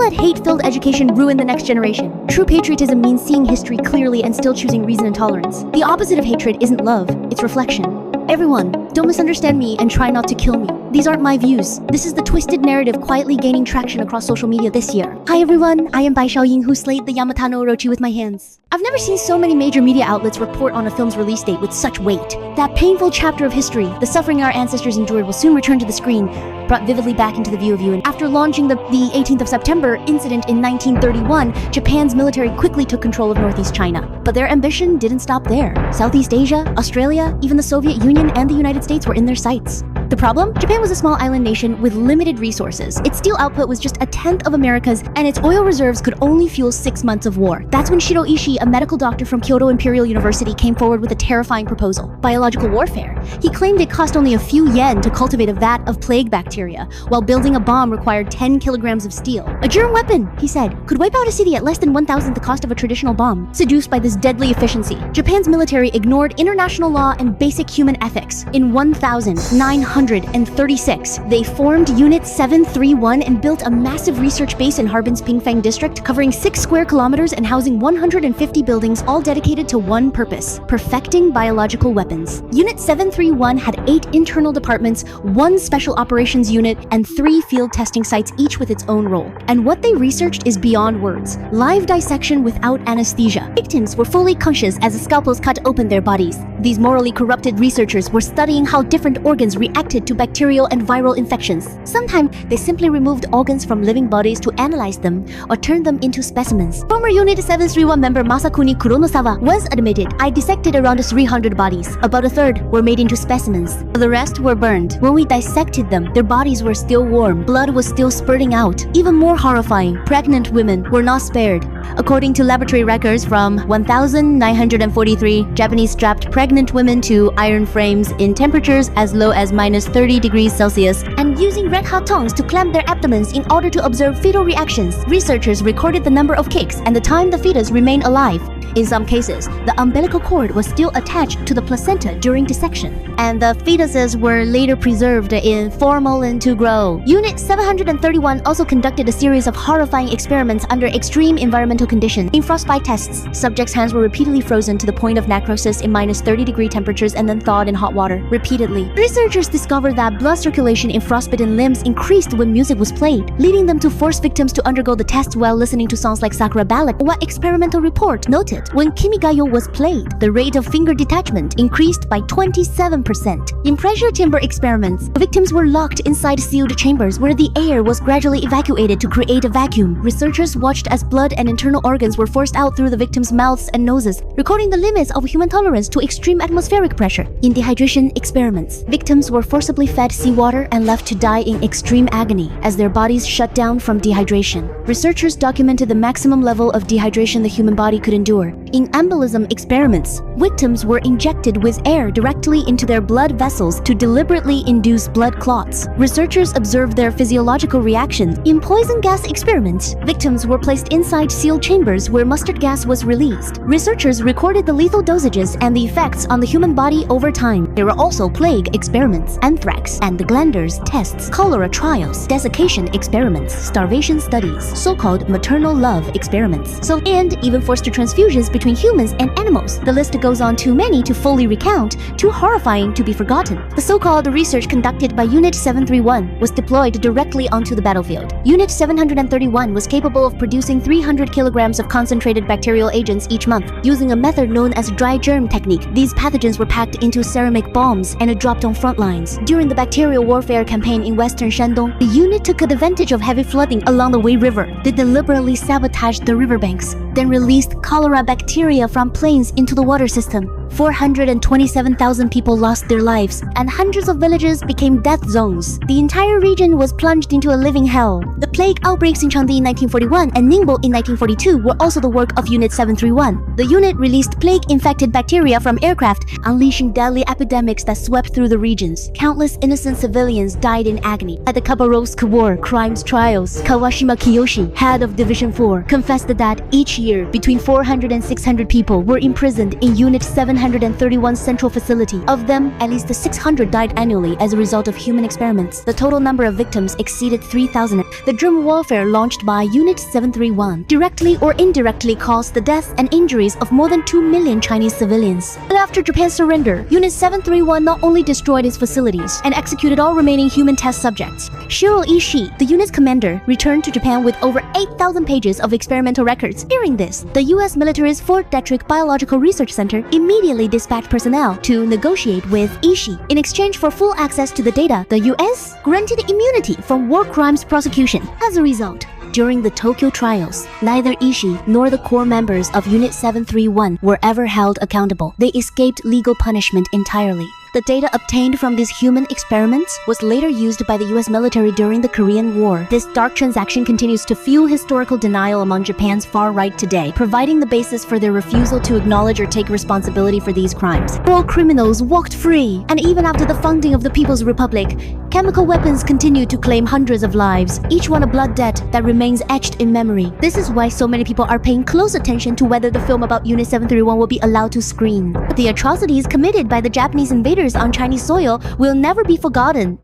let hate-filled education ruin the next generation. True patriotism means seeing history clearly and still choosing reason and tolerance. The opposite of hatred isn't love, it's reflection. Everyone, don't misunderstand me and try not to kill me. These aren't my views. This is the twisted narrative quietly gaining traction across social media this year. Hi everyone, I am Bai Xiaoying who slayed the Yamata no Orochi with my hands. I've never seen so many major media outlets report on a film's release date with such weight. That painful chapter of history, the suffering our ancestors endured, will soon return to the screen, brought vividly back into the view of you. And after launching the 18th of September incident in 1931, Japan's military quickly took control of Northeast China. But their ambition didn't stop there. Southeast Asia, Australia, even the Soviet Union and the United States were in their sights. The problem? Japan was a small island nation with limited resources. Its steel output was just a tenth of America's, and its oil reserves could only fuel 6 months of war. That's when Shiro Ishii, a medical doctor from Kyoto Imperial University, came forward with a terrifying proposal: biological warfare. He claimed it cost only a few yen to cultivate a vat of plague bacteria, while building a bomb required 10 kilograms of steel. A germ weapon, he said, could wipe out a city at less than 1,000th the cost of a traditional bomb. Seduced by this deadly efficiency, Japan's military ignored international law and basic human ethics. In 1936, they formed Unit 731 and built a massive research base in Harbin's Pingfang district, covering 6 square kilometers and housing 150 buildings, all dedicated to one purpose: perfecting biological weapons. Unit 731 had 8 internal departments, 1 special operations unit, and 3 field testing sites, each with its own role. And what they researched is beyond words: live dissection without anesthesia. Victims were fully conscious as the scalpels cut open their bodies. These morally corrupted researchers were studying how different organs reacted to bacterial and viral infections. Sometimes they simply removed organs from living bodies to analyze them or turn them into specimens. Former Unit 731 member Masakuni Kuronosawa once admitted, "I dissected around 300 bodies. About a third were made into specimens. The rest were burned. When we dissected them, their bodies were still warm. Blood was still spurting out. Even more horrifying, pregnant women were not spared." According to laboratory records from 1943, Japanese strapped pregnant women to iron frames in temperatures as low as -30 degrees Celsius and using red-hot tongs to clamp their abdomens in order to observe fetal reactions. Researchers recorded the number of kicks and the time the fetus remained alive. In some cases, the umbilical cord was still attached to the placenta during dissection, and the fetuses were later preserved in formalin to grow. Unit 731 also conducted a series of horrifying experiments under extreme environmental conditions. In frostbite tests, subjects' hands were repeatedly frozen to the point of necrosis in -30-degree temperatures and then thawed in hot water repeatedly. Researchers discovered that blood circulation in frostbitten limbs increased when music was played, leading them to force victims to undergo the test while listening to songs like Sakura Ballad. What experimental report noted, when Kimigayo was played, the rate of finger detachment increased by 27%. In pressure timber experiments, victims were locked inside sealed chambers where the air was gradually evacuated to create a vacuum. Researchers watched as blood and internal organs were forced out through the victims' mouths and noses, recording the limits of human tolerance to extreme atmospheric pressure. In dehydration experiments, victims were forcibly fed seawater and left to die in extreme agony as their bodies shut down from dehydration. Researchers documented the maximum level of dehydration the human body could endure. In embolism experiments, victims were injected with air directly into their blood vessels to deliberately induce blood clots. Researchers observed their physiological reactions. In poison gas experiments, victims were placed inside sealed chambers where mustard gas was released. Researchers recorded the lethal dosages and the effects on the human body over time. There were also plague experiments, anthrax and the glanders tests, cholera trials, desiccation experiments, starvation studies, so-called maternal love experiments, and even forced transfusions between humans and animals. The list goes on, too many to fully recount, too horrifying to be forgotten. The so-called research conducted by Unit 731 was deployed directly onto the battlefield. Unit 731 was capable of producing 300 kilograms of concentrated bacterial agents each month. Using a method known as dry germ technique, these pathogens were packed into ceramic bombs and dropped on front lines. During the bacterial warfare campaign in western Shandong, the unit took advantage of heavy flooding along the Wei River. They deliberately sabotaged the riverbanks, then released cholera bacteria from planes into the water system. 427,000 people lost their lives, and hundreds of villages became death zones. The entire region was plunged into a living hell. The plague outbreaks in Changde in 1941 and Ningbo in 1942 were also the work of Unit 731. The unit released plague-infected bacteria from aircraft, unleashing deadly epidemics that swept through the regions. Countless innocent civilians died in agony. At the Khabarovsk War crimes trials, Kawashima Kiyoshi, head of Division 4, confessed that each year between 400 and 600 people were imprisoned in Unit 731 131 central facility. Of them, at least 600 died annually as a result of human experiments. The total number of victims exceeded 3,000. The germ warfare launched by Unit 731 directly or indirectly caused the deaths and injuries of more than 2 million Chinese civilians. But after Japan's surrender, Unit 731 not only destroyed its facilities and executed all remaining human test subjects. Shiro Ishii, the unit's commander, returned to Japan with over 8,000 pages of experimental records. Hearing this, the U.S. military's Fort Detrick Biological Research Center immediately dispatched personnel to negotiate with Ishii. In exchange for full access to the data, the U.S. granted immunity from war crimes prosecution. As a result, during the Tokyo trials, neither Ishii nor the core members of Unit 731 were ever held accountable. They escaped legal punishment entirely. The data obtained from these human experiments was later used by the US military during the Korean War. This dark transaction continues to fuel historical denial among Japan's far right today, providing the basis for their refusal to acknowledge or take responsibility for these crimes. War criminals walked free, and even after the founding of the People's Republic, chemical weapons continued to claim hundreds of lives, each one a blood debt that remains etched in memory. This is why so many people are paying close attention to whether the film about Unit 731 will be allowed to screen. But the atrocities committed by the Japanese invaders on Chinese soil will never be forgotten.